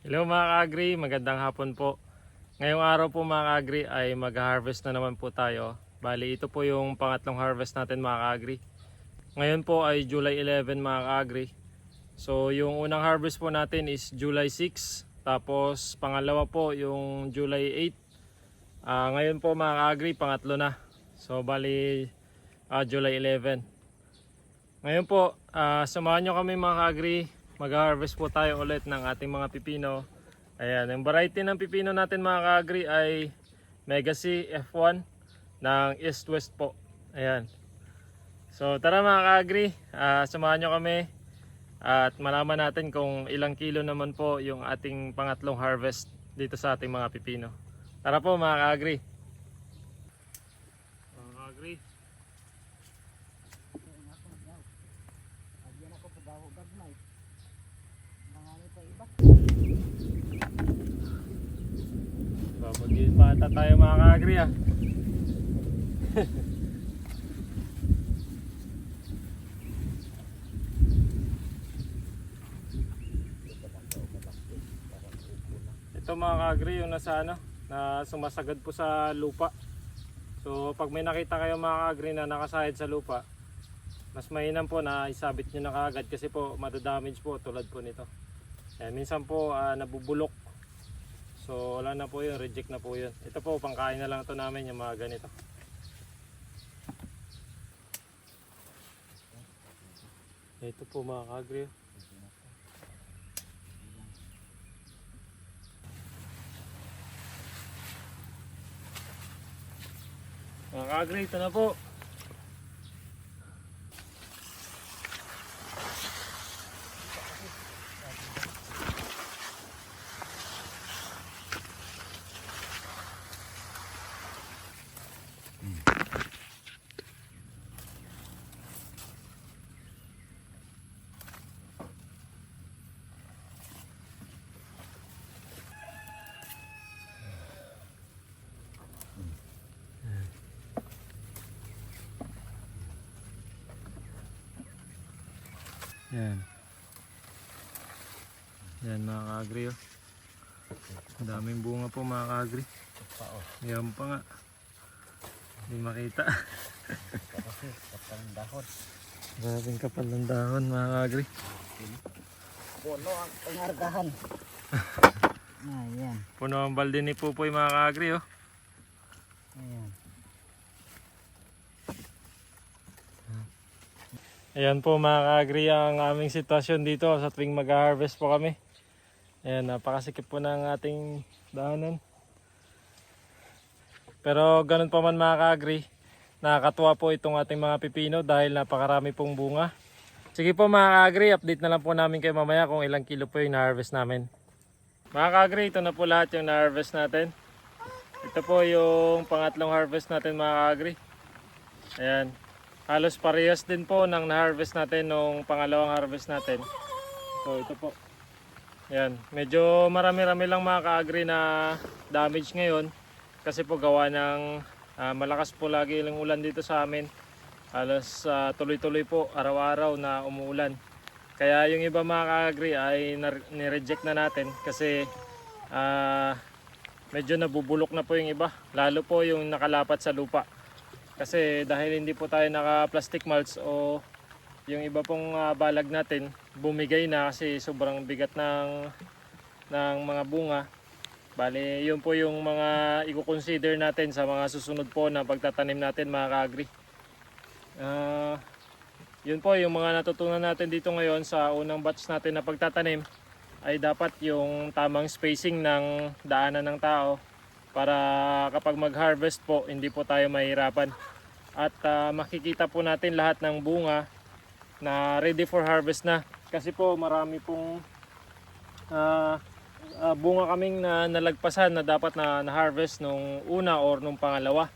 Hello mga ka-agri, magandang hapon po. Ngayong araw po mga ka-agri ay mag-harvest na naman po tayo. Bali ito po yung pangatlong harvest natin mga ka-agri. Ngayon po ay July 11 mga ka-agri. So yung unang harvest po natin is July 6. Tapos pangalawa po yung July 8. Ngayon po mga ka-agri, pangatlo na. So bali July 11. Ngayon po, samahan nyo kami mga ka-agri. Mag-harvest po tayo ulit ng ating mga pipino. Ayan, yung variety ng pipino natin mga ka-agri ay Mega C F1 ng East West po. Ayan. So tara mga ka-agri, samahan nyo kami at malaman natin kung ilang kilo naman po yung ating pangatlong harvest dito sa ating mga pipino. Tara po mga ka-agri. Mga ka-agri. Mag-ipata tayo mga ka-agri Ito mga ka-agri yung nasa na sumasagad po sa lupa. So pag may nakita kayo mga ka-agri na nakasahid sa lupa, mas mainam po na isabit nyo na kaagad kasi po madadamage po tulad po nito. Minsan po nabubulok. So wala na po yun, reject na po yun. Ito po, pangkain na lang ito namin yung mga ganito. Ito po mga ka-agri. Mga ka-agri, ito na po. Yan. Yan mga ka-agri oh. Ang daming bunga po mga ka-agri. Yan pa nga. Hindi makita. Kasi kapal ng dahon. Maraming kapal ng dahon mga ka-agri. Puno ang pangargahan. Ayan. Puno ang balde ni Pupoy mga ka-agri oh. Ayan. Ayan po mga ka-agri ang aming sitwasyon dito sa tuwing mag-harvest po kami. Ayan, napakasikip po ng ating daanan. Pero ganun pa man mga ka-agri, nakakatuwa po itong ating mga pipino dahil napakarami pong bunga. Sige po mga ka-agri, update na lang po namin kayo mamaya kung ilang kilo po yung na-harvest namin. Mga ka-agri, ito na po lahat yung na-harvest natin. Ito po yung pangatlong harvest natin mga ka-agri. Ayan. Halos parehas din po ng na-harvest natin nung pangalawang harvest natin. So ito po. Ayan. Medyo marami-rami lang mga ka-agri na damage ngayon. Kasi po gawa ng malakas po lagi yung ulan dito sa amin. Halos tuloy-tuloy po araw-araw na umuulan. Kaya yung iba mga ka-agri ay ni-reject na natin. Kasi medyo nabubulok na po yung iba. Lalo po yung nakalapat sa lupa. Kasi dahil hindi po tayo naka plastic mulch o yung iba pong balag natin bumigay na kasi sobrang bigat ng mga bunga. Bali yun po yung mga i-consider natin sa mga susunod po na pagtatanim natin mga ka-agri. Yun po yung mga natutunan natin dito ngayon sa unang batch natin na pagtatanim ay dapat yung tamang spacing ng daanan ng tao para kapag mag-harvest po hindi po tayo mahirapan at makikita po natin lahat ng bunga na ready for harvest na kasi po marami pong bunga kaming nalagpasan na dapat na harvest nung una or nung pangalawa.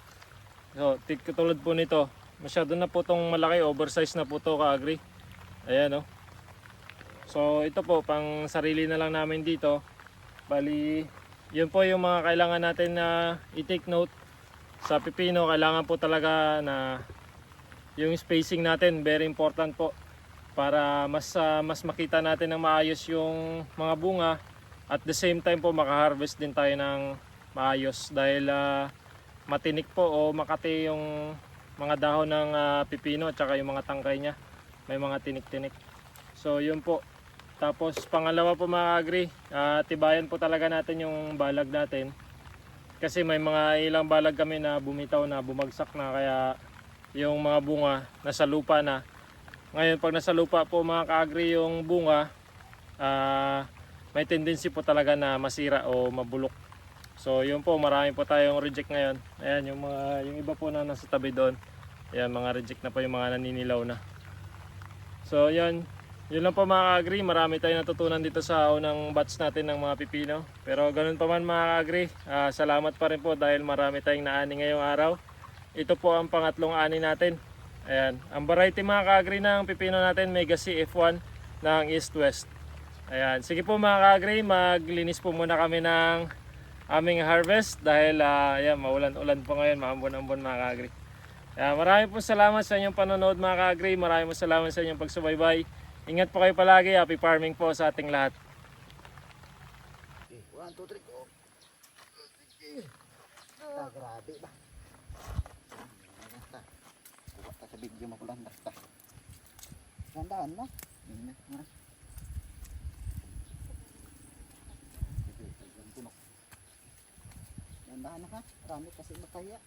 So katulad po nito, masyado na po tong malaki, oversize na po to ka-agri. Ayan oh. So ito po pang sarili na lang namin dito. Bali yun po yung mga kailangan natin na i-take note sa pipino. Kailangan po talaga na yung spacing natin very important po para mas makita natin ng maayos yung mga bunga At the same time po makaharvest din tayo ng maayos dahil matinik po o makati yung mga dahon ng pipino at saka yung mga tangkay niya. May mga tinik-tinik. So yun po. Tapos pangalawa po mga agri, tibayan po talaga natin yung balag natin. Kasi may mga ilang balag kami na bumitaw na, bumagsak na, kaya yung mga bunga nasa lupa na. Ngayon pag nasa lupa po mga kaagri yung bunga, may tendency po talaga na masira o mabulok. So yun po, marami po tayong reject ngayon. Ayan yung iba po na nasa tabi doon. Ayan, mga reject na po yung mga naninilaw na. So yun lang po mga kaagri. Marami tayong natutunan dito sa unang batch natin ng mga pipino. Pero ganun pa man mga kaagri, salamat pa rin po dahil marami tayong naani ngayong araw. Ito po ang pangatlong ani natin. Ayan, ang variety mga kaagri ng pipino natin, Mega C F1 ng East West. Ayan, sige po mga kaagri, maglinis po muna kami ng aming harvest dahil ayan, maulan-ulan po ngayon, maambon-ambon mga kaagri. Maraming po salamat sa inyong panonood mga kaagri, maraming po salamat sa inyong pagsubaybay. Ingat po kayo palagi, happy farming po sa ating lahat. Okay, 1, 2, 3, go. Grabe ba? Basta. Kuha ka sa video mapulang basta. Gandaan na. Gandaan na ka. Marami kasi mataya.